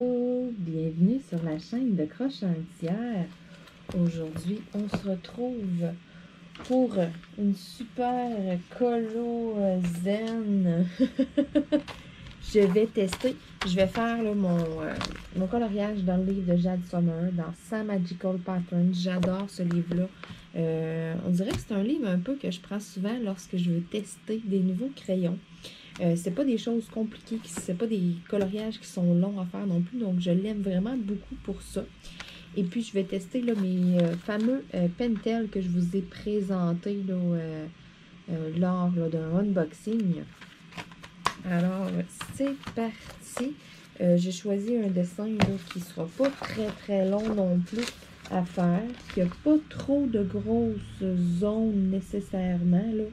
Bienvenue sur la chaîne de Croche un tiers. Aujourd'hui, on se retrouve pour une super colo zen. Je vais tester, je vais faire là, mon coloriage dans le livre de Jade Sommer, dans Sa Magical Pattern. J'adore ce livre-là. On dirait que c'est un livre un peu que je prends souvent lorsque je veux tester des nouveaux crayons. C'est pas des choses compliquées, c'est pas des coloriages qui sont longs à faire non plus, donc je l'aime vraiment beaucoup pour ça. Et puis je vais tester là, mes fameux Pentel que je vous ai présentés là, lors d'un unboxing. Alors, c'est parti. J'ai choisi un dessin là, qui ne sera pas très long non plus à faire, qui n'a pas trop de grosses zones nécessairement, là.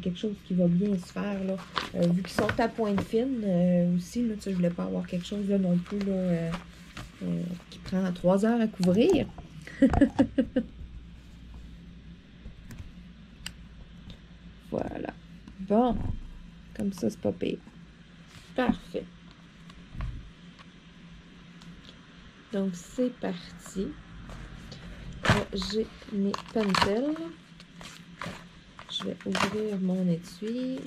Quelque chose qui va bien se faire, là. Vu qu'ils sont à pointe fine aussi, là, je ne voulais pas avoir quelque chose là, non plus là, qui prend 3 heures à couvrir. Voilà. Bon, comme ça, c'est pas pire. Parfait. Donc, c'est parti. J'ai mes Pentel. Je vais ouvrir mon étui.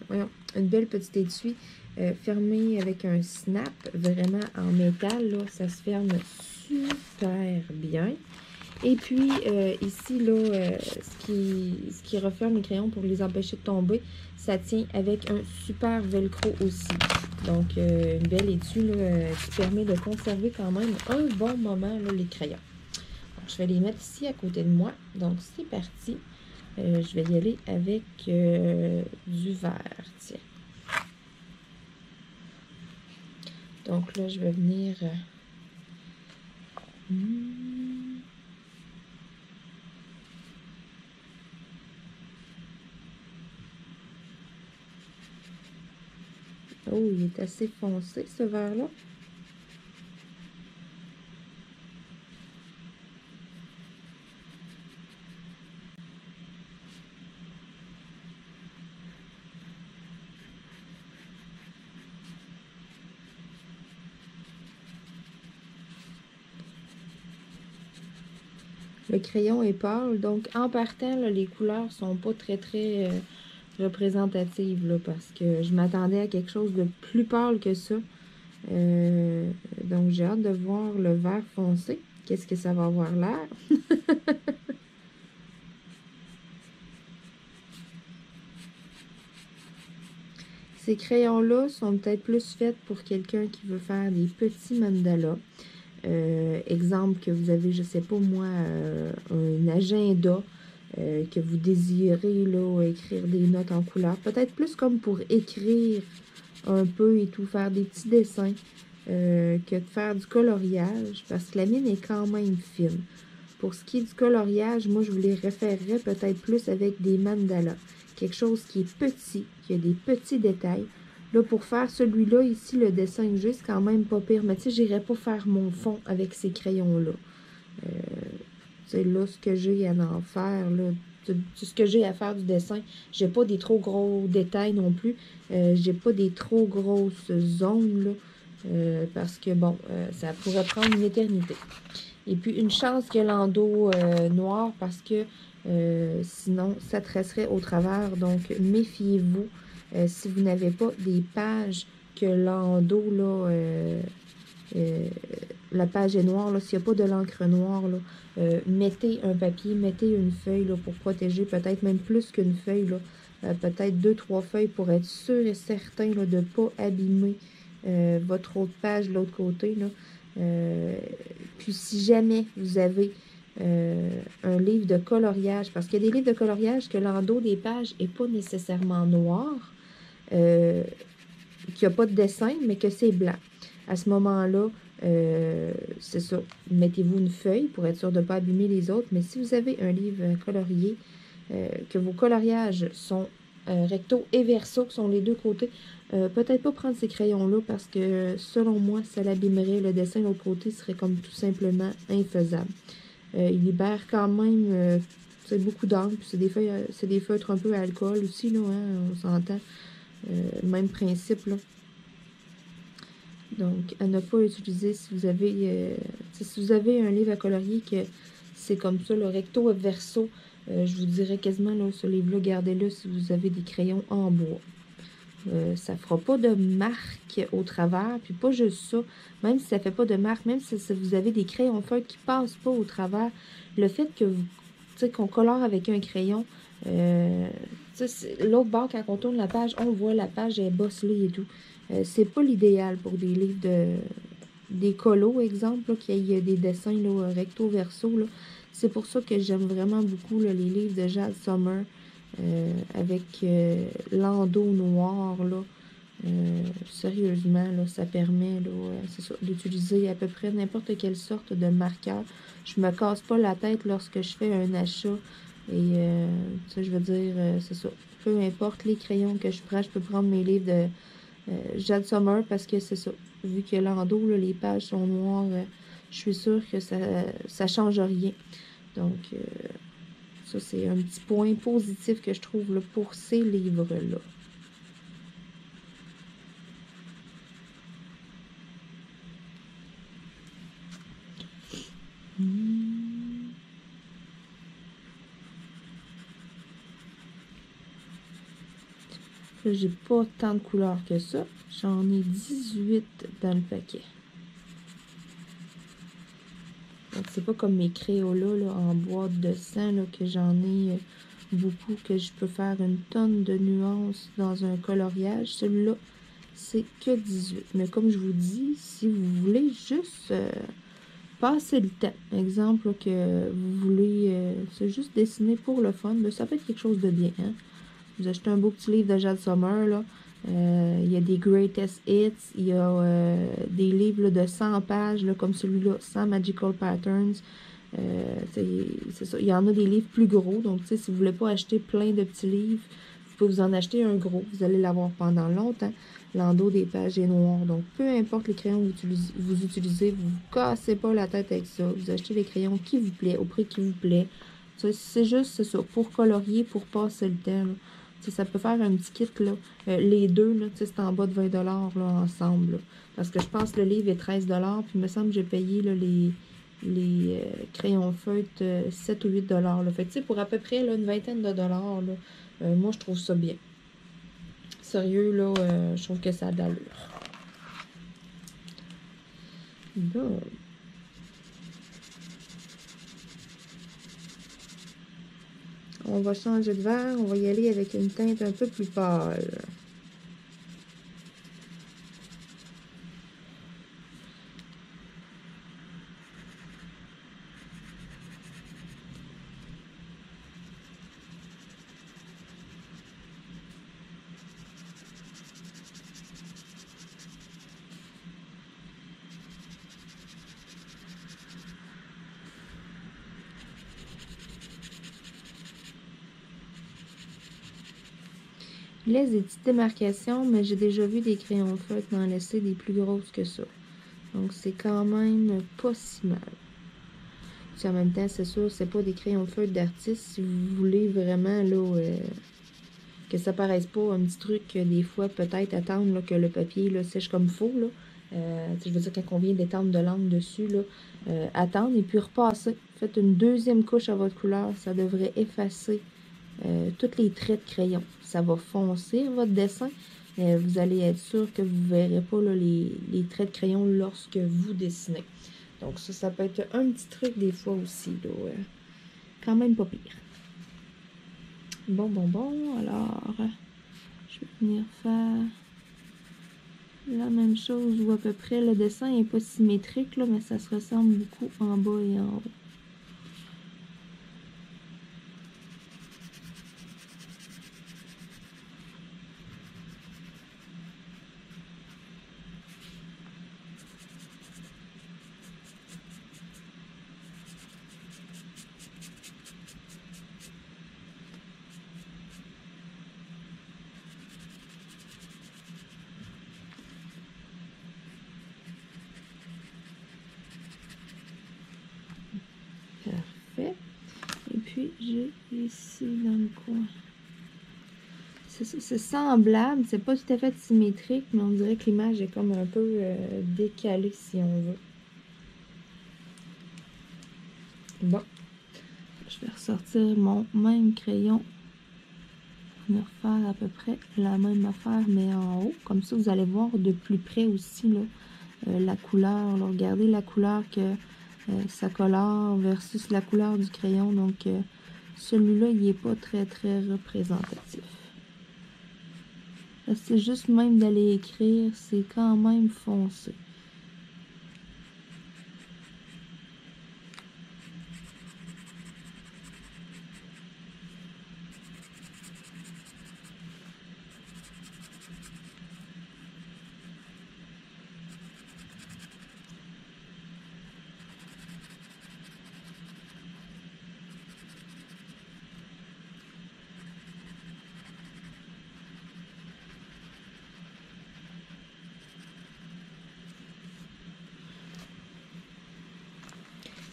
Voyons, une belle petite étui fermée avec un snap, vraiment en métal. Là, ça se ferme super bien. Et puis, ici, là, ce qui referme les crayons pour les empêcher de tomber, ça tient avec un super velcro aussi. Donc, une belle étui là, qui permet de conserver quand même un bon moment là, les crayons. Donc, je vais les mettre ici à côté de moi. Donc, c'est parti. Je vais y aller avec du vert. Tiens. Donc, là, je vais venir... Oh, il est assez foncé, ce vert-là. Le crayon est pâle, donc en partant, là, les couleurs sont pas très représentatives, là, parce que je m'attendais à quelque chose de plus pâle que ça. Donc, j'ai hâte de voir le vert foncé. Qu'est-ce que ça va avoir l'air? Ces crayons-là sont peut-être plus faits pour quelqu'un qui veut faire des petits mandalas. Exemple que vous avez, je sais pas moi, un agenda que vous désirez là, écrire des notes en couleur. Peut-être plus comme pour écrire un peu et tout, faire des petits dessins que de faire du coloriage, parce que la mine est quand même fine. Pour ce qui est du coloriage, moi, je vous les référerais peut-être plus avec des mandalas. Quelque chose qui est petit, qui a des petits détails. Là, pour faire celui-là, ici, le dessin que j'ai, c'est quand même pas pire. Mais tu sais, j'irais pas faire mon fond avec ces crayons-là. C'est là ce que j'ai à en faire, là. Ce que j'ai à faire du dessin. J'ai pas des trop gros détails non plus. J'ai pas des trop grosses zones, là. Parce que, bon, ça pourrait prendre une éternité. Et puis, une chance qu'il y a l'endos noir parce que sinon, ça tresserait au travers. Donc, méfiez-vous si vous n'avez pas des pages que l'endos, là, la page est noire, s'il n'y a pas de l'encre noire, là, mettez un papier, mettez une feuille là, pour protéger, peut-être même plus qu'une feuille, peut-être 2-3 feuilles pour être sûr et certain là, de ne pas abîmer votre autre page de l'autre côté. Là. Puis si jamais vous avez un livre de coloriage, parce qu'il y a des livres de coloriage que l'endos des pages n'est pas nécessairement noir, qu'il n'y a pas de dessin, mais que c'est blanc. À ce moment-là, c'est ça, mettez-vous une feuille pour être sûr de ne pas abîmer les autres. Mais si vous avez un livre colorié, que vos coloriages sont recto et verso, qui sont les deux côtés, peut-être pas prendre ces crayons-là parce que, selon moi, ça l'abîmerait. Le dessin de l'autre côté serait comme tout simplement infaisable. Il libère quand même c'est beaucoup d'encre, puis c'est des feutres un peu à alcool aussi, là, hein, on s'entend. Même principe, là. Donc, à ne pas utiliser si vous avez un livre à colorier que c'est comme ça, le recto verso, je vous dirais quasiment, là, ce livre-là, gardez-le si vous avez des crayons en bois. Ça fera pas de marque au travers, puis pas juste ça, même si ça fait pas de marque, même si vous avez des crayons feutres qui passent pas au travers, le fait que vous, tu sais, qu'on colore avec un crayon, l'autre bord, quand on tourne la page, on voit la page est bosselée et tout. C'est pas l'idéal pour des livres des colos, exemple, qu'il y ait des dessins là, recto verso. C'est pour ça que j'aime vraiment beaucoup là, les livres de Jazz Summer avec l'endos noir. Là, sérieusement, là, ça permet d'utiliser à peu près n'importe quelle sorte de marqueur. Je me casse pas la tête lorsque je fais un achat. Et ça, je veux dire, c'est ça. Peu importe les crayons que je prends, je peux prendre mes livres de Jade Summer parce que c'est ça. Vu que l'endos, les pages sont noires, je suis sûre que ça change rien. Donc, ça, c'est un petit point positif que je trouve là, pour ces livres-là. Là, j'ai pas tant de couleurs que ça. J'en ai 18 dans le paquet. Donc, c'est pas comme mes Crayolas là, en boîte de 100 là, que j'en ai beaucoup, que je peux faire une tonne de nuances dans un coloriage. Celui-là, c'est que 18. Mais comme je vous dis, si vous voulez juste passer le temps, exemple là, que vous voulez c'est juste dessiner pour le fun, ben, ça peut être quelque chose de bien. Hein? Vous achetez un beau petit livre de Jade Summer, là. Il y a des Greatest Hits, il y a des livres là, de 100 pages, là, comme celui-là, 100 Magical Patterns. C'est ça. Il y en a des livres plus gros, donc si vous ne voulez pas acheter plein de petits livres, vous pouvez vous en acheter un gros. Vous allez l'avoir pendant longtemps. L'endos des pages est noir. Donc, peu importe les crayons que vous utilisez, vous ne vous cassez pas la tête avec ça. Vous achetez les crayons qui vous plaît, au prix qui vous plaît. C'est juste ça, pour colorier, pour passer le temps. Là. Ça peut faire un petit kit, là. Les deux, là, c'est en bas de 20 là, ensemble. Là. Parce que je pense que le livre est 13 puis il me semble que j'ai payé là, les crayons feutres 7 ou 8 là. Fait que, pour à peu près là, une vingtaine de dollars, là, moi, je trouve ça bien. Sérieux, là, je trouve que ça a de l'allure. Bon. On va changer de verre. On va y aller avec une teinte un peu plus pâle. Il laisse des petites démarcations, mais j'ai déjà vu des crayons feutres m'en laisser des plus grosses que ça. Donc, c'est quand même pas si mal. Puis en même temps, c'est sûr, c'est pas des crayons feutres d'artiste. Si vous voulez vraiment là, que ça paraisse pas un petit truc, des fois, peut-être attendre là, que le papier là, sèche comme il faut. Là. Je veux dire, quand on vient d'étendre de l'encre dessus, là, attendre et puis repasser. Faites une deuxième couche à votre couleur. Ça devrait effacer tous les traits de crayon. Ça va foncer votre dessin. Vous allez être sûr que vous ne verrez pas là, les traits de crayon lorsque vous dessinez. Donc ça peut être un petit truc des fois aussi. Là, quand même pas pire. Bon. Alors, je vais venir faire la même chose où à peu près le dessin n'est pas symétrique, là, mais ça se ressemble beaucoup en bas et en haut. Parfait. Et puis, j'ai ici dans le coin c'est semblable, c'est pas tout à fait symétrique, mais on dirait que l'image est comme un peu décalée, si on veut. Bon, je vais ressortir mon même crayon. Je vais refaire à peu près la même affaire, mais en haut. Comme ça, vous allez voir de plus près aussi là, la couleur. Là. Regardez la couleur que ça colore versus la couleur du crayon. Donc, celui-là, il n'est pas très, très représentatif. C'est juste même d'aller écrire, c'est quand même foncé.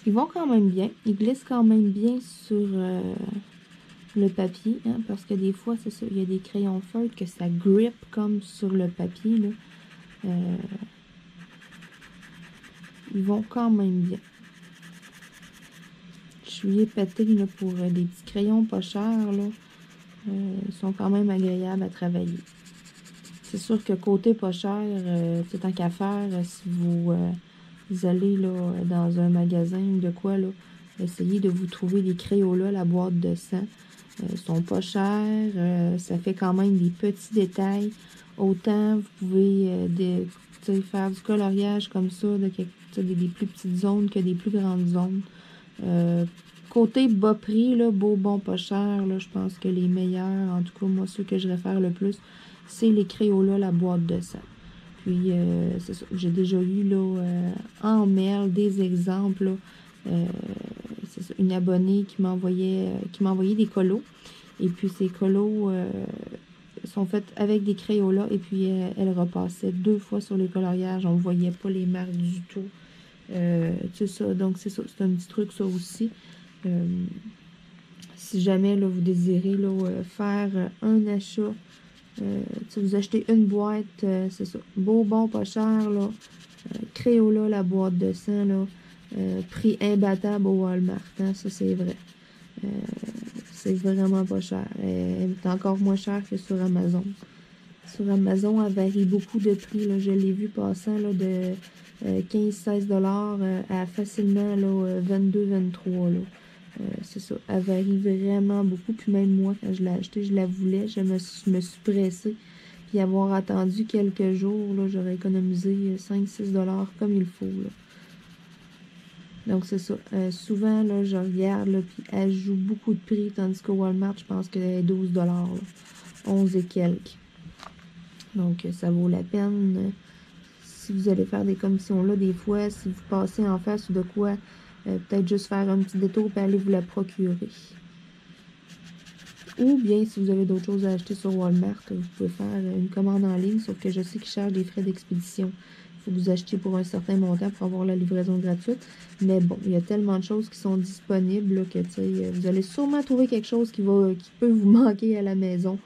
Ils vont quand même bien. Ils glissent quand même bien sur le papier. Hein, parce que des fois, c'est ça, il y a des crayons feutres que ça grippe comme sur le papier. Là. Ils vont quand même bien. Je suis épatée là, pour des petits crayons pas chers. Là. Ils sont quand même agréables à travailler. C'est sûr que côté pas cher, c'est tant qu'à faire, si vous allez là, dans un magasin de quoi, là, essayez de vous trouver des Crayola, la boîte de 100. Ils sont pas chers, ça fait quand même des petits détails. Autant vous pouvez faire du coloriage comme ça, des plus petites zones que des plus grandes zones. Côté bas prix, là, beau, bon, pas cher, là, je pense que les meilleurs, en tout cas, moi, ceux que je réfère le plus, c'est les Crayola, la boîte de 100. Puis, c'est ça, j'ai déjà eu, là, en mail, des exemples, là, c'est ça, une abonnée qui m'envoyait des colos. Et puis, ces colos sont faits avec des Crayola. Et puis, elle repassait 2 fois sur les coloriages. On ne voyait pas les marques du tout. C'est ça, donc c'est ça, c'est un petit truc, ça aussi. Si jamais, là, vous désirez là, faire un achat, si vous achetez une boîte, c'est ça, beau, bon, pas cher, là, Crayola, la boîte de 100, là, prix imbattable au Walmart, hein, ça c'est vrai. C'est vraiment pas cher. Elle est encore moins chère que sur Amazon. Sur Amazon, elle varie beaucoup de prix. Là. Je l'ai vu passant là, de 15-16 $ à facilement 22-23 $. C'est ça. Elle varie vraiment beaucoup. Puis même moi, quand je l'ai acheté, je la voulais. Je me suis pressée. Puis avoir attendu quelques jours, là, j'aurais économisé 5-6 $ comme il faut. Là. Donc, c'est ça. Souvent, là, je regarde, là, puis elle joue beaucoup de prix, tandis qu'au Walmart, je pense qu'elle est 12 $, là, 11 et quelques. Donc, ça vaut la peine. Si vous allez faire des commissions là, des fois, si vous passez en face ou de quoi, peut-être juste faire un petit détour et aller vous la procurer. Ou bien, si vous avez d'autres choses à acheter sur Walmart, vous pouvez faire une commande en ligne, sauf que je sais qu'ils chargent des frais d'expédition. Il faut que vous achetiez pour un certain montant pour avoir la livraison gratuite. Mais bon, il y a tellement de choses qui sont disponibles là, que vous allez sûrement trouver quelque chose qui peut vous manquer à la maison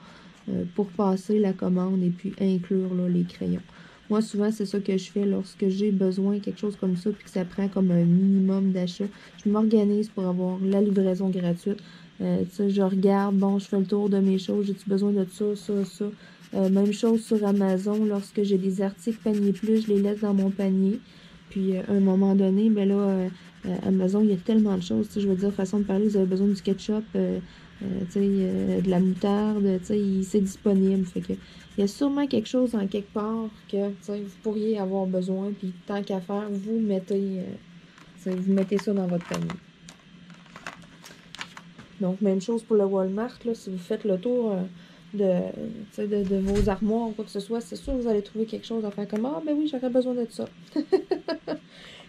pour passer la commande et puis inclure là, les crayons. Moi, souvent, c'est ça que je fais lorsque j'ai besoin de quelque chose comme ça puis que ça prend comme un minimum d'achat. Je m'organise pour avoir la livraison gratuite. Je regarde, bon, je fais le tour de mes choses. J'ai-tu besoin de ça, ça, ça? Même chose sur Amazon. Lorsque j'ai des articles panier plus, je les laisse dans mon panier. Puis, à un moment donné, ben là, Amazon, il y a tellement de choses. Je veux dire, façon de parler, vous avez besoin du ketchup, de la moutarde, c'est disponible. Fait que il y a sûrement quelque chose en quelque part que vous pourriez avoir besoin. Puis, tant qu'à faire, vous mettez ça dans votre panier. Donc, même chose pour le Walmart. Là, si vous faites le tour de vos armoires ou quoi que ce soit, c'est sûr que vous allez trouver quelque chose à faire comme « Ah, ben oui, j'aurais besoin de ça. »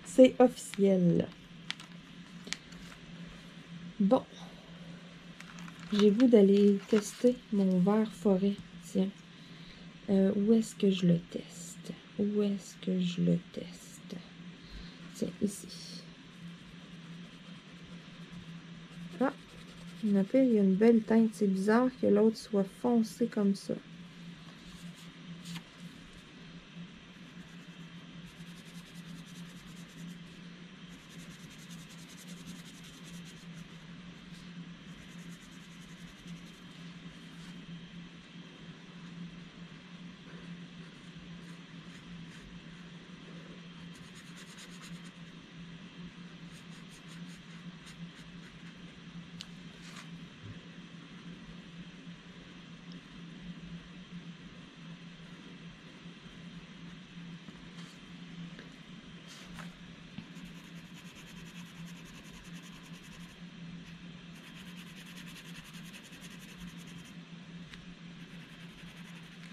C'est officiel. Bon. J'ai le goût d'aller tester mon vert forêt. Tiens. Où est-ce que je le teste? Où est-ce que je le teste? Tiens, ici. Ah! Le pire, il y a une belle teinte. C'est bizarre que l'autre soit foncé comme ça.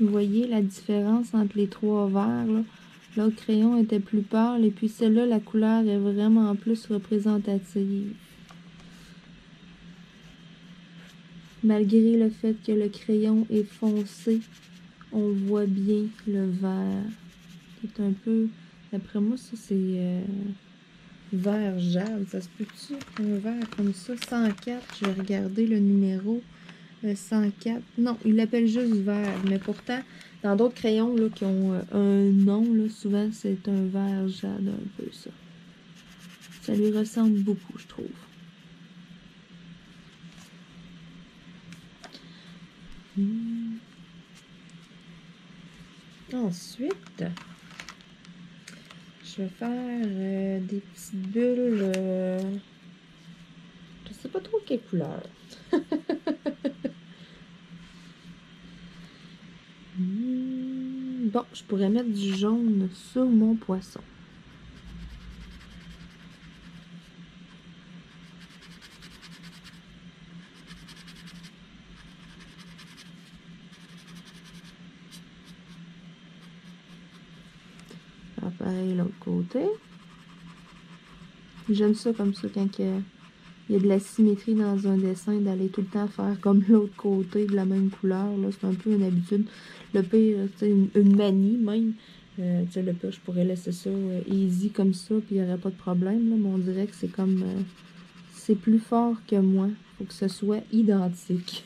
Vous voyez la différence entre les trois verres, là? L'autre crayon était plus pâle et puis celle-là, la couleur est vraiment plus représentative. Malgré le fait que le crayon est foncé, on voit bien le vert. C'est un peu... D'après moi, ça, c'est vert jade. Ça se peut-tu? Un vert comme ça, 104. Je vais regarder le numéro. 104. Non, il l'appelle juste vert. Mais pourtant, dans d'autres crayons là, qui ont un nom, là, souvent, c'est un vert jade un peu, ça. Ça lui ressemble beaucoup, je trouve. Ensuite, je vais faire des petites bulles. Je sais pas trop quelle couleur. Bon, je pourrais mettre du jaune sur mon poisson. Pareil l'autre côté. J'aime ça comme ça quand il y a de la symétrie dans un dessin, d'aller tout le temps faire comme l'autre côté de la même couleur. C'est un peu une habitude. Le pire, c'est une manie même. Le pire, je pourrais laisser ça easy comme ça, puis il n'y aurait pas de problème. Là, mais on dirait que c'est comme... c'est plus fort que moi. Il faut que ce soit identique.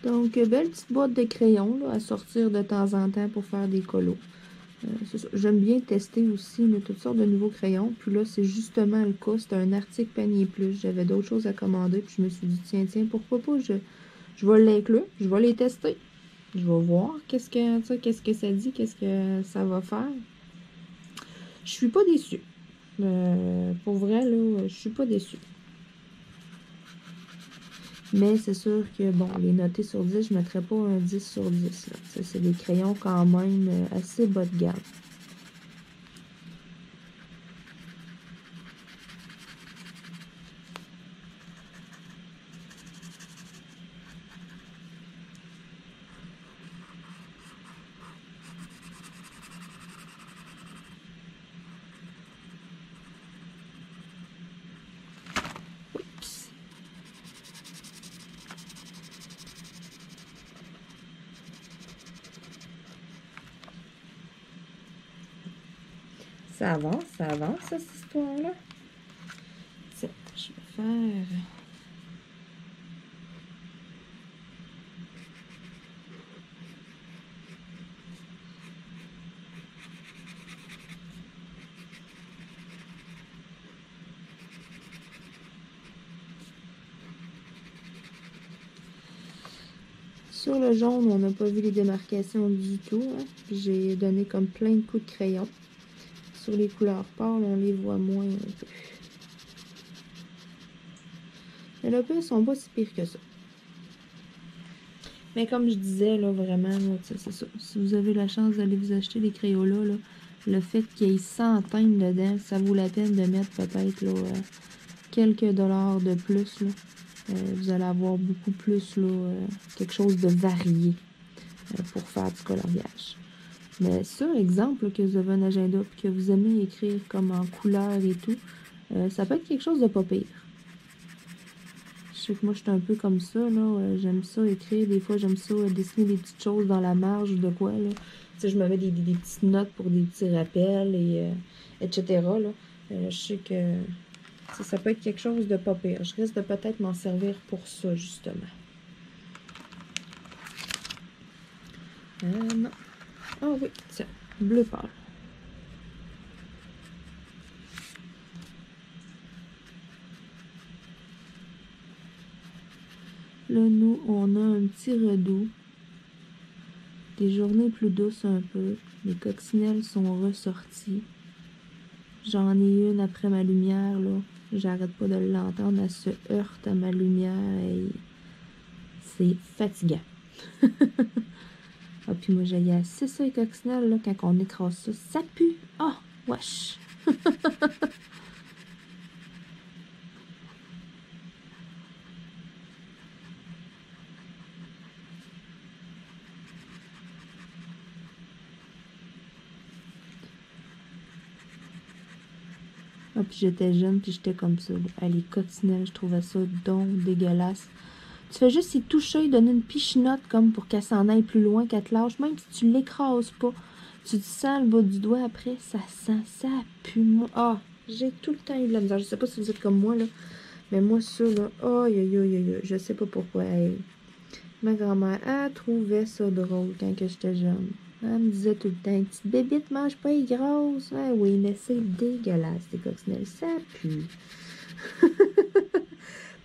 Donc, belle petite boîte de crayons là, à sortir de temps en temps pour faire des colos. J'aime bien tester aussi là, toutes sortes de nouveaux crayons. Puis là, c'est justement le cas. C'était un article panier plus. J'avais d'autres choses à commander. Puis je me suis dit, tiens, pourquoi pas, je vais l'inclure. Je vais les tester. Je vais voir qu'est-ce que ça dit, qu'est-ce que ça va faire. Je suis pas déçue. Pour vrai, là, je suis pas déçue. Mais c'est sûr que, bon, les noter sur 10, je ne mettrais pas un 10 sur 10. C'est des crayons quand même assez bas de gamme. Oups. Ça avance, cette histoire-là. Tiens, je vais faire... Sur le jaune, on n'a pas vu les démarcations du tout. Hein. J'ai donné comme plein de coups de crayon. Sur les couleurs pâles, on les voit moins un peu. Mais là, ils sont pas si pires que ça. Mais comme je disais, là, vraiment, c'est ça. Si vous avez la chance d'aller vous acheter des Crayolas, là, le fait qu'il y ait 100 teintes dedans, ça vaut la peine de mettre peut-être quelques dollars de plus. Là. Vous allez avoir beaucoup plus, là, quelque chose de varié pour faire du coloriage. Mais ça, exemple, que vous avez un agenda et que vous aimez écrire comme en couleur et tout, ça peut être quelque chose de pas pire. Je sais que moi, je suis un peu comme ça, là. J'aime ça écrire. Des fois, j'aime ça dessiner des petites choses dans la marge ou de quoi, là. Tu sais, je me mets des petites notes pour des petits rappels, et etc., là. Je sais que ça peut être quelque chose de pas pire. Je risque de peut-être m'en servir pour ça, justement. Non. Ah oui, tiens. Bleu pâle. Là, nous, on a un petit redout. Des journées plus douces un peu. Les coccinelles sont ressorties. J'en ai une après ma lumière, là. J'arrête pas de l'entendre. Elle se heurte à ma lumière et c'est fatigant. Ah, puis moi, j'ai assez ça, les coccinelles, là, quand on écrase ça. Ça pue! Ah! Oh, wesh! Ah, puis j'étais jeune, puis j'étais comme ça, là. Ah, les coccinelles, je trouvais ça donc dégueulasse. Tu fais juste y toucher, donner une pichenote comme pour qu'elle s'en aille plus loin, qu'elle te lâche. Même si tu l'écrases pas, tu te sens le bout du doigt après, ça sent, ça pue. Moi, ah, j'ai tout le temps eu de la misère. Je sais pas si vous êtes comme moi, là. Mais moi, ça, là, aïe, aïe, aïe, aïe, je sais pas pourquoi. Hey. Ma grand-mère, elle trouvait ça drôle quand que j'étais jeune. Elle me disait tout le temps, petite bébite, mange pas les grosses. Ah oui, mais c'est dégueulasse, les coccinelles. Ça pue.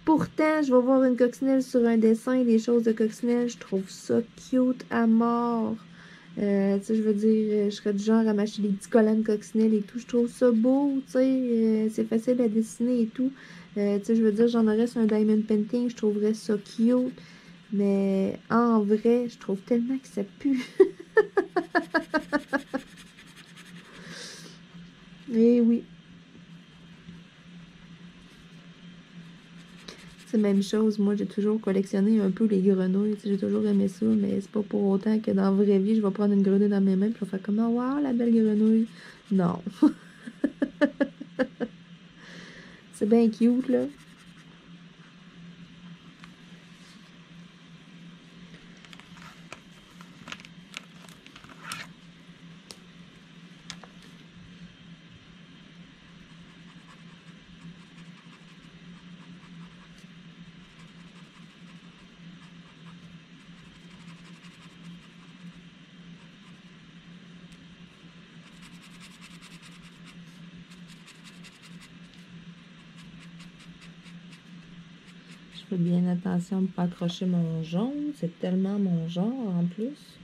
Pourtant, je vais voir une coccinelle sur un dessin, des choses de coccinelle, je trouve ça cute à mort. Tu sais, je veux dire, je serais du genre à m'acheter des petits collants de coccinelle et tout. Je trouve ça beau, tu sais, c'est facile à dessiner et tout. Tu sais, je veux dire, j'en aurais sur un diamond painting, je trouverais ça cute. Mais en vrai, je trouve tellement que ça pue. Eh oui. C'est la même chose. Moi, j'ai toujours collectionné un peu les grenouilles. J'ai toujours aimé ça, mais c'est pas pour autant que dans la vraie vie, je vais prendre une grenouille dans mes mains et je vais faire comme, oh, wow, la belle grenouille. Non. C'est bien cute, là. Je fais bien attention de ne pas accrocher mon jaune. C'est tellement mon genre, en plus.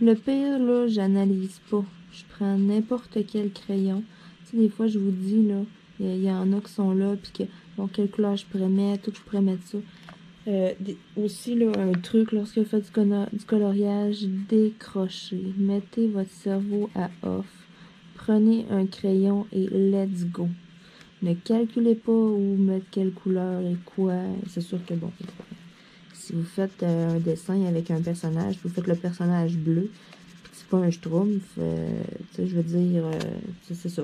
Le pire, là, j'analyse pas. Je prends n'importe quel crayon. Tu sais, des fois, je vous dis, là, il y en a qui sont là, puis que, bon, quelle couleur je pourrais mettre, où je pourrais mettre ça. Aussi, là, un truc, lorsque vous faites du coloriage, décrochez. Mettez votre cerveau à off. Prenez un crayon et let's go. Ne calculez pas où mettre quelle couleur et quoi. C'est sûr que, bon, si vous faites un dessin avec un personnage, vous faites le personnage bleu, c'est pas un schtroumpf, tu sais, je veux dire, c'est ça.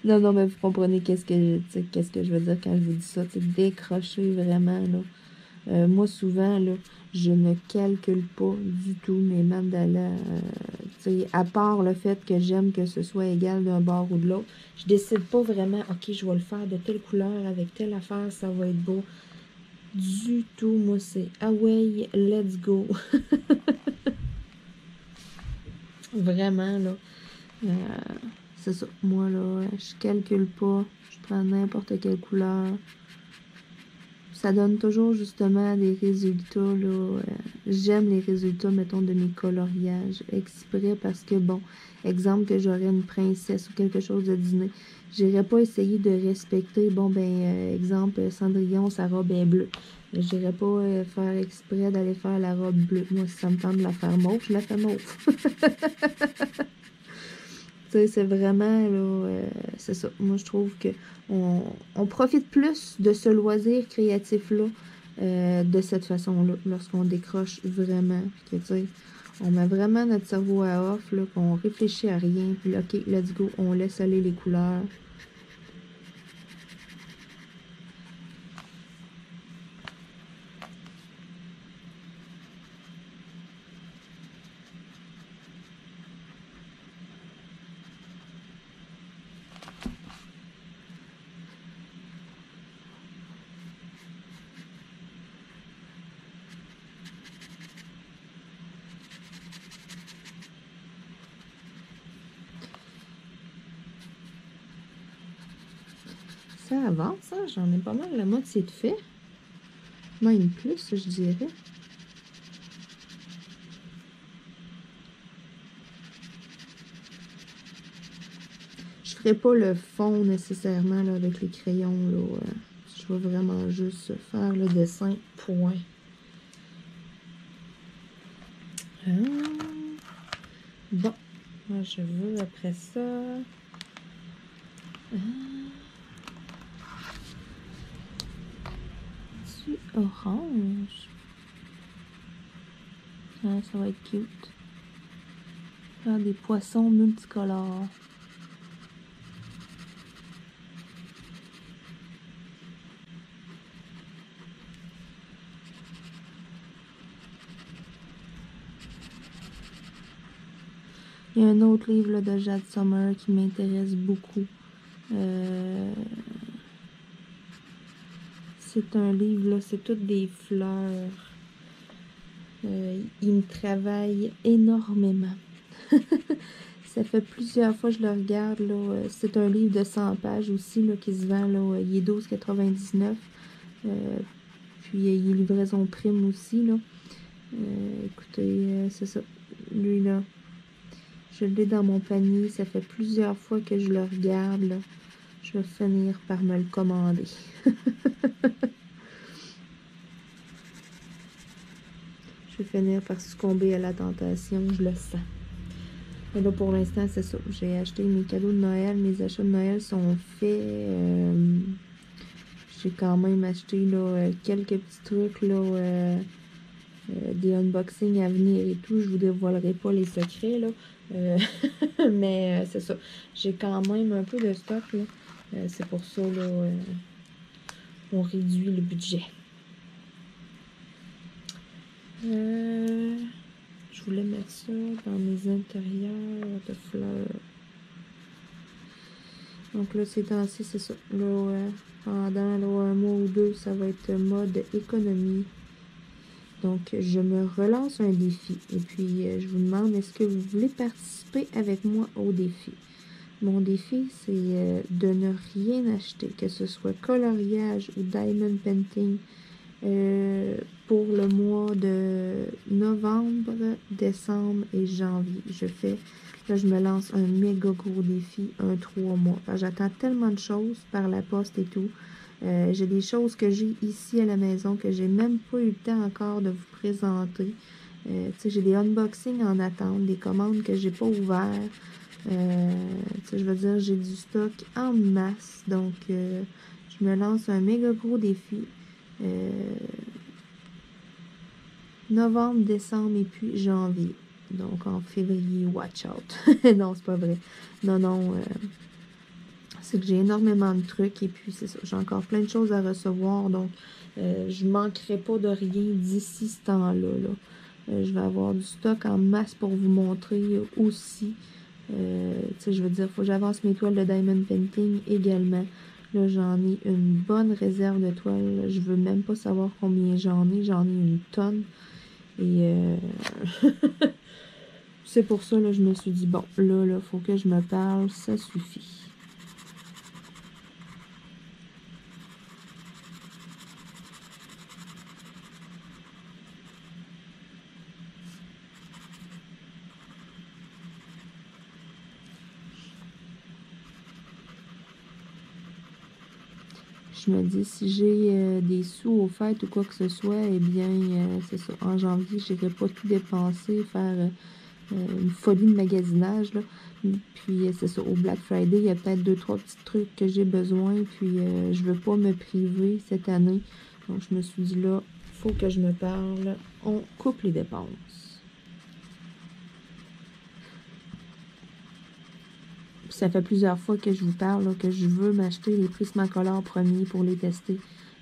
Non, non, mais vous comprenez qu'est-ce que je veux dire quand je vous dis ça, décrocher vraiment, là. Moi, souvent, là, je ne calcule pas du tout mes mandalas. À part le fait que j'aime que ce soit égal d'un bord ou de l'autre, je décide pas vraiment, ok, je vais le faire de telle couleur, avec telle affaire, ça va être beau. Du tout, moi, c'est away, let's go. Vraiment, là. C'est ça. Moi, là, je calcule pas. Je prends n'importe quelle couleur. ça donne toujours justement des résultats, là. J'aime les résultats, mettons, de mes coloriages exprès parce que, bon, exemple que j'aurais une princesse ou quelque chose de dîner, j'irais pas essayer de respecter, bon, ben, exemple, Cendrillon, sa robe est bleue. J'irais pas faire exprès d'aller faire la robe bleue. Moi, si ça me tente de la faire mauve, je la fais mauve. Tu sais, c'est vraiment, là, c'est ça. Moi, je trouve que on profite plus de ce loisir créatif-là de cette façon-là, lorsqu'on décroche vraiment. Que, tu sais, on met vraiment notre cerveau à off, là, qu'on réfléchit à rien, puis là, OK, let's go, on laisse aller les couleurs. Ça avance, hein? J'en ai pas mal la moitié de fait. Même plus, je dirais. Je ferai pas le fond nécessairement là, avec les crayons. Là, je vais vraiment juste faire le dessin, point. Bon, moi je veux après ça. Du orange. Ça va être cute. Faire des poissons multicolores. Il y a un autre livre là, de Jade Summer qui m'intéresse beaucoup. C'est un livre, là, c'est toutes des fleurs. Il me travaille énormément. Ça fait plusieurs fois que je le regarde. C'est un livre de 100 pages aussi là, qui se vend. Là, il est 12,99 $. Puis il y a livraison prime aussi. Là. Écoutez, c'est ça. Lui là, je l'ai dans mon panier. Ça fait plusieurs fois que je le regarde. Là. Je vais finir par me le commander. Je vais finir par succomber à la tentation. Je le sens. Mais là, pour l'instant, c'est ça. J'ai acheté mes cadeaux de Noël. Mes achats de Noël sont faits. J'ai quand même acheté là, quelques petits trucs, là, des unboxings à venir et tout. Je vous dévoilerai pas les secrets, là. Mais c'est ça. J'ai quand même un peu de stock, là. C'est pour ça, là, on réduit le budget. Je voulais mettre ça dans mes intérieurs de fleurs. Donc là, ces temps-ci, c'est ça. Là, pendant là, un mois ou deux, ça va être mode économie. Donc, je me relance un défi. Et puis, je vous demande, est-ce que vous voulez participer avec moi au défi? Mon défi, c'est de ne rien acheter, que ce soit coloriage ou diamond painting, pour le mois de novembre, décembre et janvier. Là, je me lance un méga gros défi, un 3 mois. J'attends tellement de choses par la poste et tout. J'ai des choses que j'ai ici à la maison que j'ai même pas eu le temps encore de vous présenter. J'ai des unboxings en attente, des commandes que j'ai pas ouvertes. Je veux dire, j'ai du stock en masse. Donc, je me lance un méga gros défi. Novembre, décembre et puis janvier. Donc, en février, watch out. Non, c'est pas vrai. Non, c'est que j'ai énormément de trucs et puis c'est ça. J'ai encore plein de choses à recevoir. Donc, je manquerai pas de rien d'ici ce temps-là. Là. Je vais avoir du stock en masse pour vous montrer aussi. Je veux dire, il faut que j'avance mes toiles de Diamond Painting également. Là, j'en ai une bonne réserve de toiles. Je veux même pas savoir combien j'en ai. J'en ai une tonne. Et c'est pour ça, là, je me suis dit, bon, là, faut que je me parle, ça suffit. je me dis, si j'ai des sous aux fêtes ou quoi que ce soit, eh bien, c'est ça. En janvier, je n'irai pas tout dépenser, faire une folie de magasinage, là. Puis, c'est ça. Au Black Friday, il y a peut-être 2, 3 petits trucs que j'ai besoin. Puis, je veux pas me priver cette année. Donc, je me suis dit, là, faut que je me parle. On coupe les dépenses. Ça fait plusieurs fois que je vous parle, là, que je veux m'acheter les Prismacolor premiers pour les tester.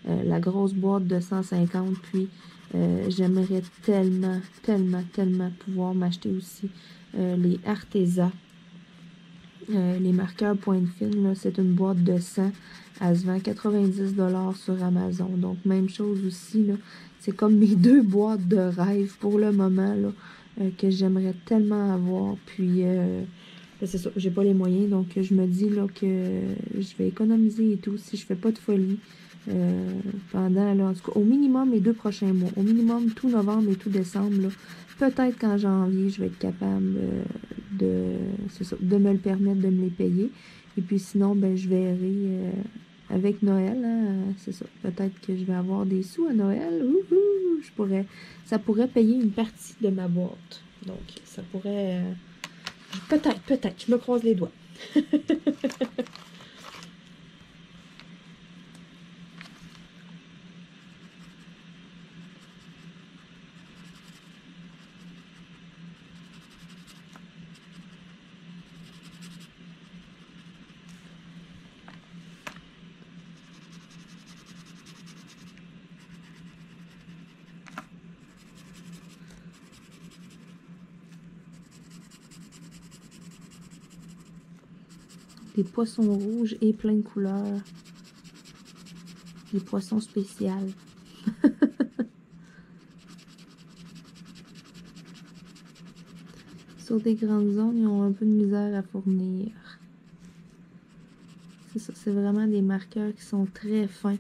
La grosse boîte de 150, puis j'aimerais tellement, tellement, tellement pouvoir m'acheter aussi les Arteza. Les marqueurs pointe fine, c'est une boîte de 100. Elle se vend 90$ sur Amazon. Donc, même chose aussi, là. C'est comme mes 2 boîtes de rêve pour le moment, là, que j'aimerais tellement avoir. Puis, c'est ça, j'ai pas les moyens. Donc, je me dis là que je vais économiser et tout si je fais pas de folie pendant, là, en tout cas, au minimum les 2 prochains mois. Au minimum tout novembre et tout décembre, là. Peut-être qu'en janvier, je vais être capable de me le permettre de me les payer. Et puis sinon, ben, je verrai avec Noël. Hein, c'est ça. Peut-être que je vais avoir des sous à Noël. Ça pourrait payer une partie de ma boîte. Donc, ça pourrait... peut-être. Je me croise les doigts. Des poissons rouges et plein de couleurs. Des poissons spéciaux. Sur des grandes zones, ils ont un peu de misère à fournir. C'est ça, c'est vraiment des marqueurs qui sont très fins.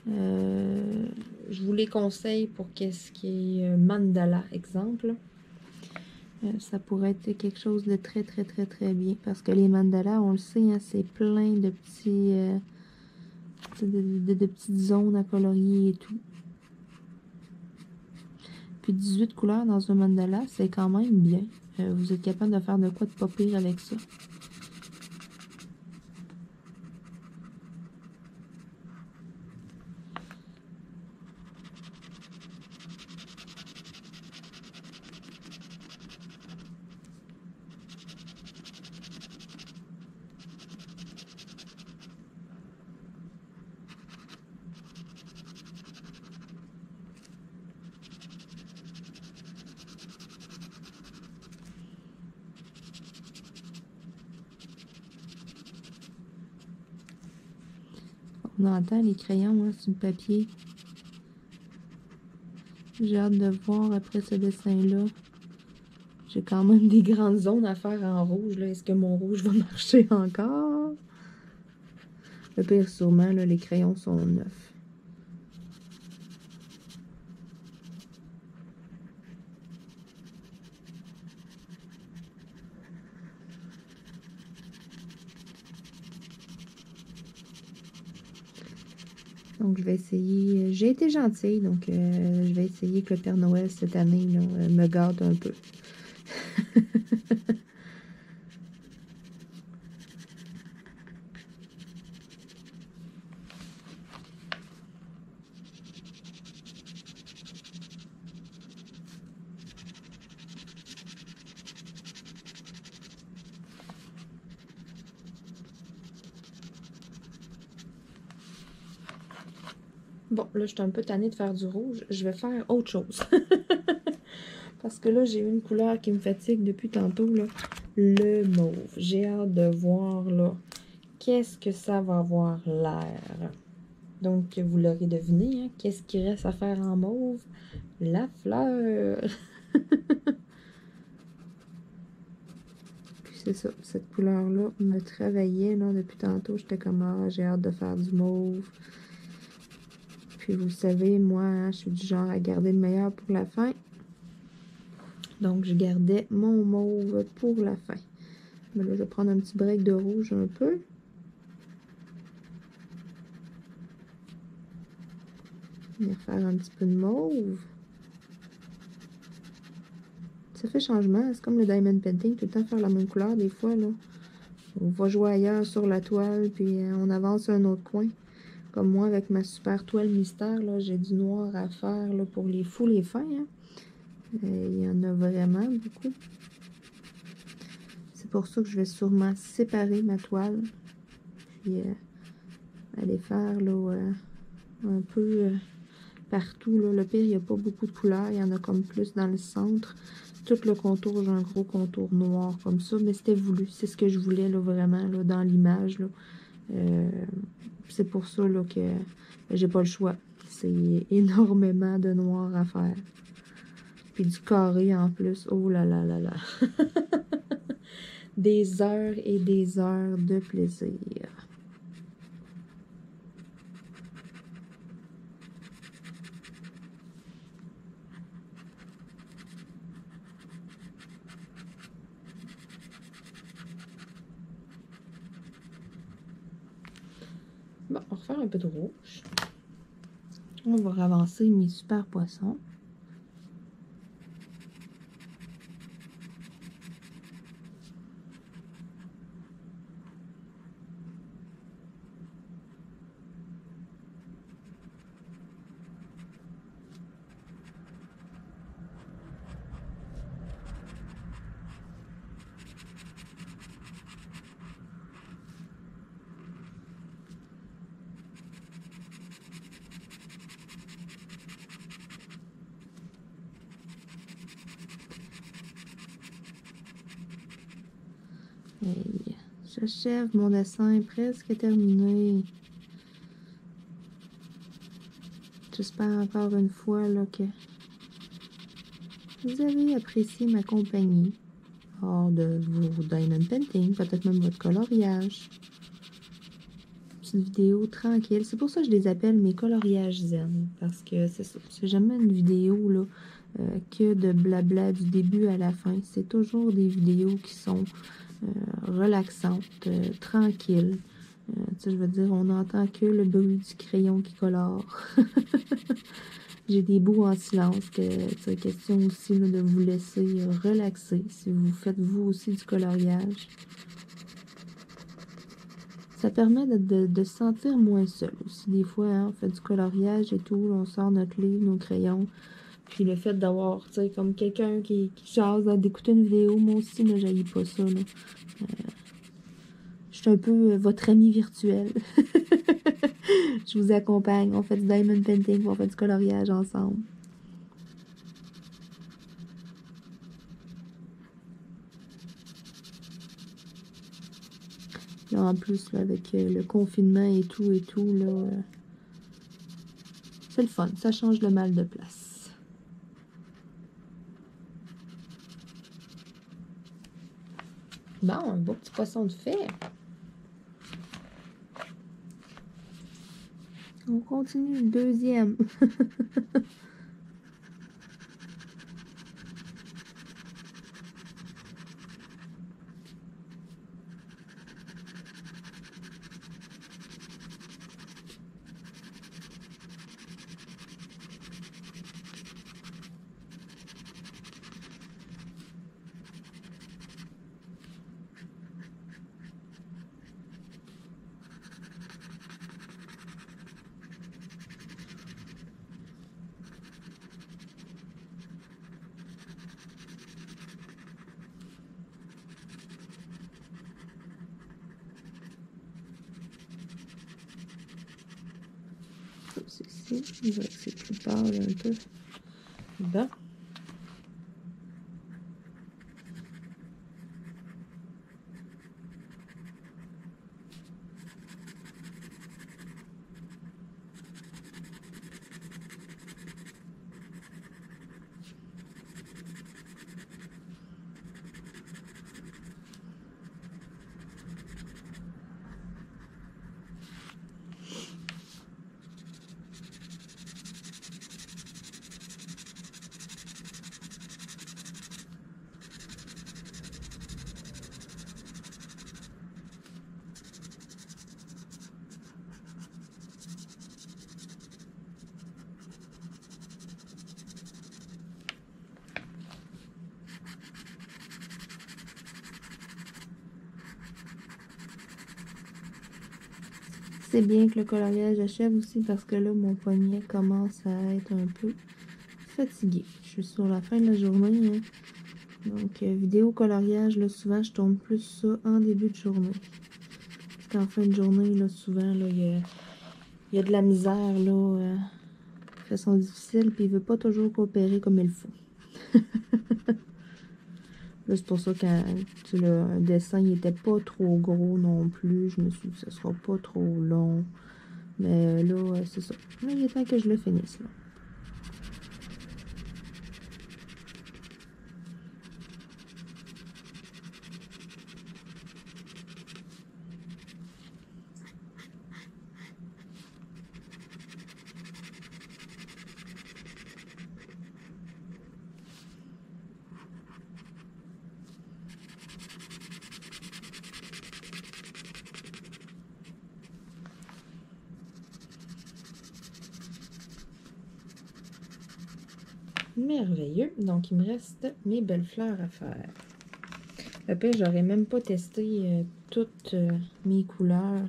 Je vous les conseille pour qu'est-ce qui est mandala, exemple. Ça pourrait être quelque chose de très, très, très, très bien. Parce que les mandalas, on le sait, hein, c'est plein de petits... de petites zones à colorier et tout. Puis 18 couleurs dans un mandala, c'est quand même bien. Vous êtes capable de faire de quoi de pas pire avec ça. On entend les crayons hein, sur le papier. J'ai hâte de voir après ce dessin-là. J'ai quand même des grandes zones à faire en rouge. Est-ce que mon rouge va marcher encore? Le pire, sûrement, là, les crayons sont neufs. Donc, je vais essayer. J'ai été gentille, donc je vais essayer que le Père Noël, cette année, là, me gâte un peu. Bon, là, je suis un peu tannée de faire du rouge. Je vais faire autre chose. Parce que là, j'ai une couleur qui me fatigue depuis tantôt, là. Le mauve. J'ai hâte de voir, là, qu'est-ce que ça va avoir l'air. Donc, vous l'aurez deviné, hein, qu'est-ce qui reste à faire en mauve? La fleur! Puis c'est ça, cette couleur-là me travaillait, là, depuis tantôt. J'étais comme, ah, j'ai hâte de faire du mauve. Puis vous le savez, moi, hein, je suis du genre à garder le meilleur pour la fin. Donc, je gardais mon mauve pour la fin. Mais là, je vais prendre un petit break de rouge un peu. venir faire un petit peu de mauve. Ça fait changement. C'est comme le diamond painting, tout le temps faire la même couleur des fois, là. On va jouer ailleurs sur la toile, puis on avance un autre coin. Comme moi, avec ma super toile mystère, là, j'ai du noir à faire là, pour les fous, les fins. Hein. Il y en a vraiment beaucoup. C'est pour ça que je vais sûrement séparer ma toile. Puis aller faire là, un peu partout. Là. Le pire, il n'y a pas beaucoup de couleurs. Il y en a comme plus dans le centre. Tout le contour, j'ai un gros contour noir comme ça. Mais c'était voulu. C'est ce que je voulais là, vraiment là, dans l'image. C'est pour ça là, que j'ai pas le choix. C'est énormément de noir à faire. Puis du carré en plus. Oh là là là là. Des heures et des heures de plaisir. Bon, on va refaire un peu de rouge. On va ravancer mes super poissons. Hey, j'achève mon dessin presque terminé. J'espère encore une fois là, que vous avez apprécié ma compagnie hors de vos diamond painting, peut-être même votre coloriage. Petite vidéo tranquille. C'est pour ça que je les appelle mes coloriages zen. Parce que c'est ça. C'est jamais une vidéo là, que de blabla du début à la fin. C'est toujours des vidéos qui sont relaxantes, tranquilles. Je veux dire, on n'entend que le bruit du crayon qui colore. J'ai des bouts en silence. C'est question aussi là, de vous laisser relaxer si vous faites vous aussi du coloriage. Ça permet de se sentir moins seul aussi. Des fois, hein, on fait du coloriage et tout, on sort notre livre, nos crayons. Puis le fait d'avoir, tu sais, comme quelqu'un qui jase, d'écouter une vidéo, moi aussi, ne j'haïs pas ça. Là. Je suis un peu votre ami virtuel. Je vous accompagne. On fait du diamond painting, on fait du coloriage ensemble. Là, en plus, là, avec le confinement et tout, là, c'est le fun. Ça change le mal de place. Bon, un beau petit poisson de fer. On continue le deuxième. Ceci, il va que c'est plus pâle un peu. Bon. C'est bien que le coloriage achève aussi parce que là, mon poignet commence à être un peu fatigué. Je suis sur la fin de la journée, hein. Donc, vidéo coloriage, là, souvent, je tourne plus ça en début de journée. Parce qu'en fin de journée, là, souvent, là, il y a de la misère, là, de façon difficile, puis il veut pas toujours coopérer comme il faut. Là, c'est pour ça que le dessin il était pas trop gros non plus. Je me suis dit que ce sera pas trop long. Mais là, c'est ça. Là, il est temps que je le finisse, là. Merveilleux. Donc, il me reste mes belles fleurs à faire. Le pire, j'aurais même pas testé toutes mes couleurs.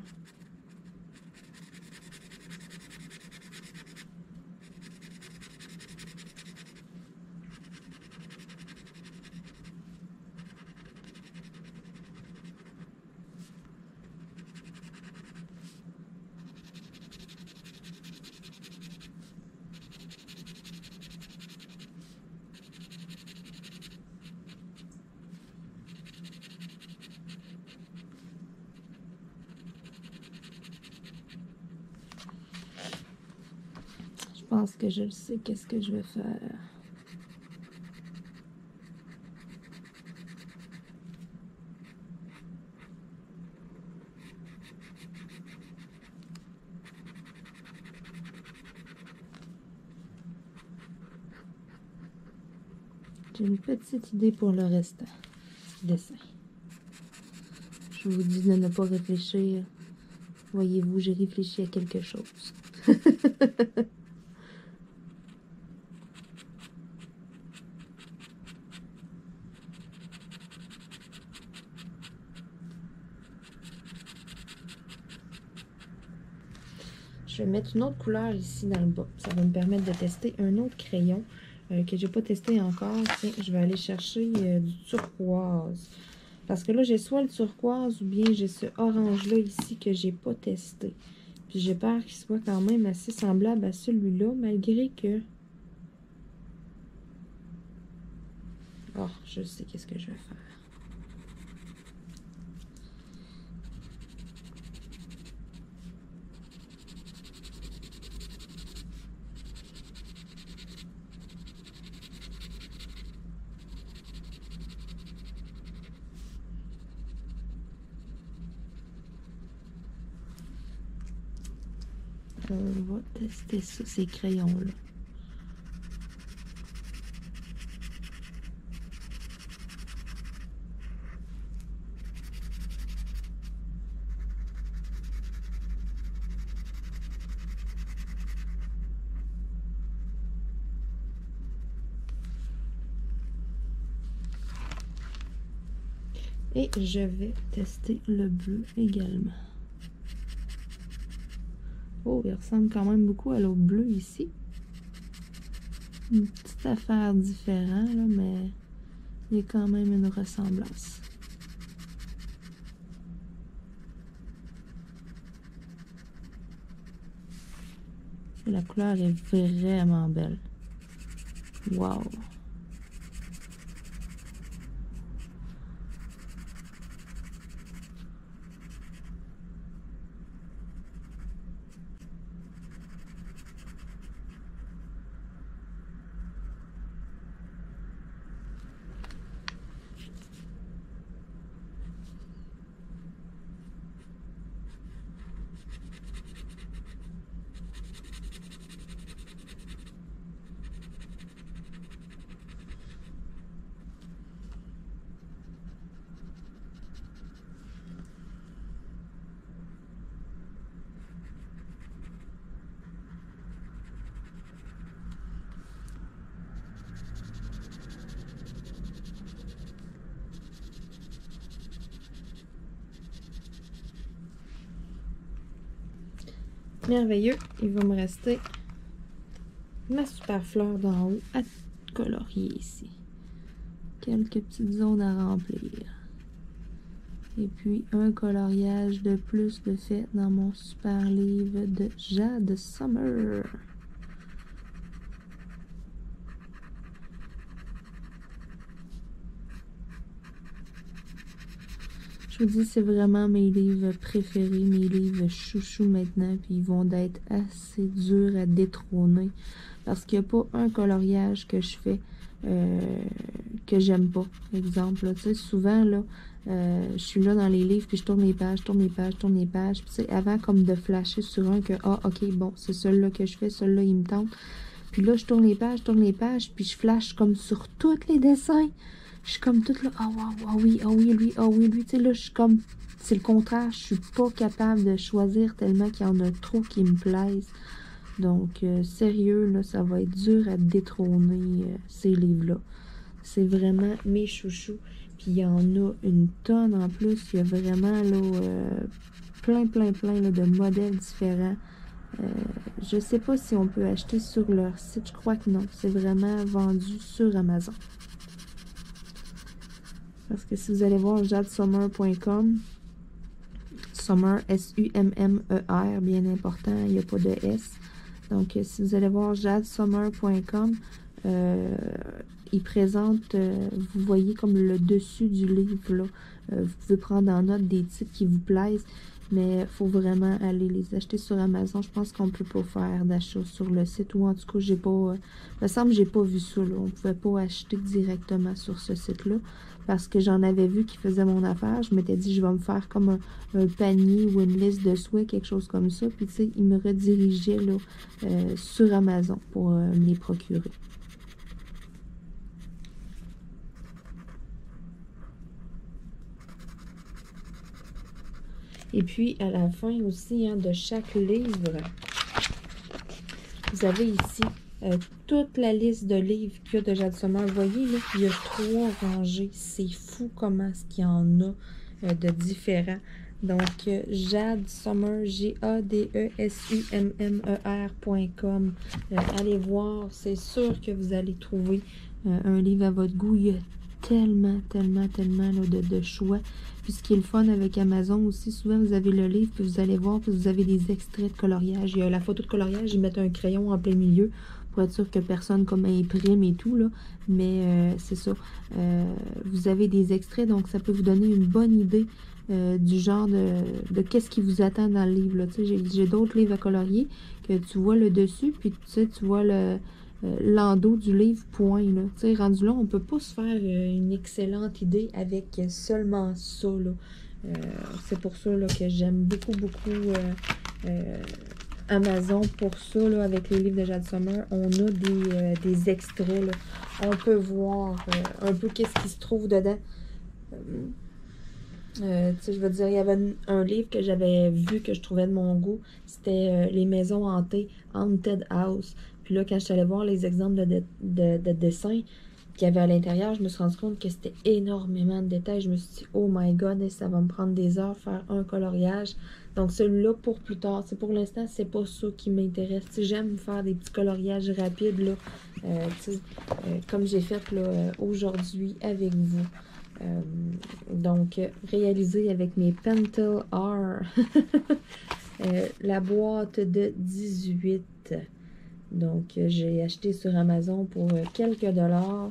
Je pense que je le sais qu'est-ce que je vais faire. J'ai une petite idée pour le restant du dessin. Je vous dis de ne pas réfléchir. Voyez-vous, j'ai réfléchi à quelque chose. Je vais mettre une autre couleur ici dans le bas. Ça va me permettre de tester un autre crayon que j'ai pas testé encore. Tiens, je vais aller chercher du turquoise. Parce que là, j'ai soit le turquoise ou bien j'ai ce orange-là ici que j'ai pas testé. Puis j'ai peur qu'il soit quand même assez semblable à celui-là, malgré que... Oh, je sais qu'est-ce que je vais faire. On va tester ça, ces crayons-là. Et je vais tester le bleu également. Oh, il ressemble quand même beaucoup à l'autre bleu ici. Une petite affaire différente, là, mais il y a quand même une ressemblance. Et la couleur est vraiment belle. Wow! merveilleux. Il va me rester ma super fleur d'en haut à colorier ici. Quelques petites zones à remplir. Et puis un coloriage de plus de fait dans mon super livre de Jade Summer. Je vous dis, c'est vraiment mes livres préférés, mes livres chouchous maintenant, puis ils vont être assez durs à détrôner, parce qu'il n'y a pas un coloriage que je fais que j'aime pas. Exemple, tu sais, souvent, là, je suis là dans les livres, puis je tourne les pages, puis tu sais, avant comme de flasher sur un que, ah, ok, bon, c'est celui-là que je fais, celui-là, il me tente. Puis là, je tourne les pages, puis je flash comme sur tous les dessins. Je suis comme toute là, ah wow, ah oui, lui, tu sais, là, je suis comme, c'est le contraire, je suis pas capable de choisir tellement qu'il y en a trop qui me plaisent. Donc, sérieux, là, ça va être dur à détrôner ces livres-là. C'est vraiment mes chouchous. Puis il y en a une tonne en plus. Il y a vraiment là, plein là, de modèles différents. Je sais pas si on peut acheter sur leur site. Je crois que non. C'est vraiment vendu sur Amazon. Parce que si vous allez voir jadesummer.com, Summer, S-U-M-M-E-R, bien important, il n'y a pas de S. Donc, si vous allez voir jadesummer.com, il présente, vous voyez comme le dessus du livre, là. Vous pouvez prendre en note des titres qui vous plaisent, mais il faut vraiment aller les acheter sur Amazon. Je pense qu'on ne peut pas faire d'achat sur le site, ou en tout cas, j'ai pas, il me semble que j'ai pas vu ça, là. On ne pouvait pas acheter directement sur ce site-là, parce que j'en avais vu qui faisait mon affaire. Je m'étais dit, je vais me faire comme un panier ou une liste de souhaits, quelque chose comme ça. Puis, tu sais, il me redirigeait là, sur Amazon pour me les procurer. Et puis, à la fin aussi, hein, de chaque livre, vous avez ici toute la liste de livres qu'il y a de Jade Summer. Vous voyez, là, il y a 3 rangées. C'est fou comment est-ce qu'il y en a de différents. Donc, Jade Summer, Jadesummer.com. Allez voir, c'est sûr que vous allez trouver un livre à votre goût. Il y a tellement là, de choix. Puis ce qui est le fun avec Amazon aussi, souvent vous avez le livre, puis vous allez voir, puis vous avez des extraits de coloriage. Il y a la photo de coloriage, ils mettent un crayon en plein milieu pour être sûr que personne comme imprime et tout, là. Mais c'est ça. Vous avez des extraits, donc ça peut vous donner une bonne idée du genre de qu'est-ce qui vous attend dans le livre. Tu sais, j'ai d'autres livres à colorier que tu vois le dessus, puis tu sais, tu vois l'endos du livre, point. Là. Tu sais, rendu là, on peut pas se faire une excellente idée avec seulement ça. C'est pour ça là, que j'aime beaucoup Amazon pour ça, là, avec les livres de Jade Summer. On a des extraits. Là. On peut voir un peu qu'est-ce qui se trouve dedans. Tu sais, je veux dire, il y avait un livre que j'avais vu que je trouvais de mon goût. C'était Les maisons hantées, Haunted House. Puis là, quand je suis allée voir les exemples de dessins qu'il y avait à l'intérieur, je me suis rendu compte que c'était énormément de détails. Je me suis dit, oh my god, ça va me prendre des heures faire un coloriage. Donc celui-là, pour plus tard. Pour l'instant, c'est pas ça qui m'intéresse. J'aime faire des petits coloriages rapides, là, comme j'ai fait aujourd'hui avec vous. Donc, réalisé avec mes Pentel R. La boîte de 18. Donc, j'ai acheté sur Amazon pour quelques dollars.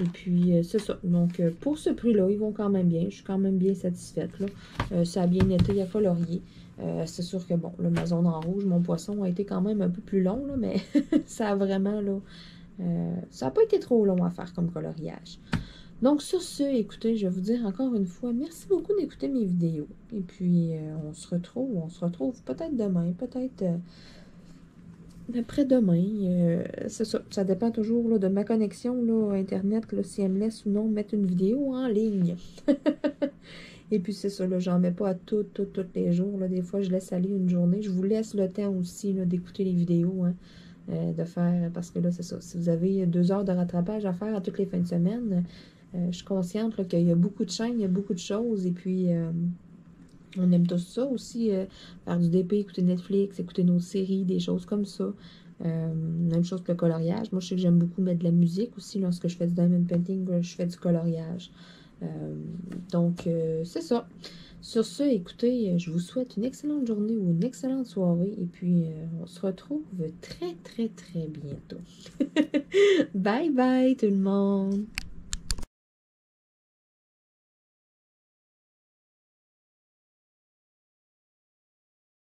Et puis, c'est ça. Donc, pour ce prix-là, ils vont quand même bien. Je suis quand même bien satisfaite. Là. Ça a bien été à colorier. C'est sûr que, bon, le Maison en rouge, mon poisson a été quand même un peu plus long, là, mais ça a vraiment, là, ça n'a pas été trop long à faire comme coloriage. Donc, sur ce, écoutez, je vais vous dire encore une fois, merci beaucoup d'écouter mes vidéos. Et puis, on se retrouve peut-être demain, peut-être après-demain. C'est ça, ça dépend toujours là, de ma connexion là, Internet, là, si elle me laisse ou non mettre une vidéo en ligne. Et puis, c'est ça, j'en mets pas à tous les jours. Là. Des fois, je laisse aller une journée. Je vous laisse le temps aussi d'écouter les vidéos, hein, de faire, parce que là, c'est ça, si vous avez 2 heures de rattrapage à faire à toutes les fins de semaine... je suis consciente qu'il y a beaucoup de chaînes, il y a beaucoup de choses, et puis On aime tous ça aussi, faire du DP, écouter Netflix, écouter nos séries, des choses comme ça. Même chose que le coloriage. Moi, je sais que j'aime beaucoup mettre de la musique aussi. Lorsque je fais du diamond painting, je fais du coloriage. Donc, c'est ça. Sur ce, écoutez, je vous souhaite une excellente journée ou une excellente soirée. Et puis, on se retrouve très, très, très bientôt. Bye bye tout le monde!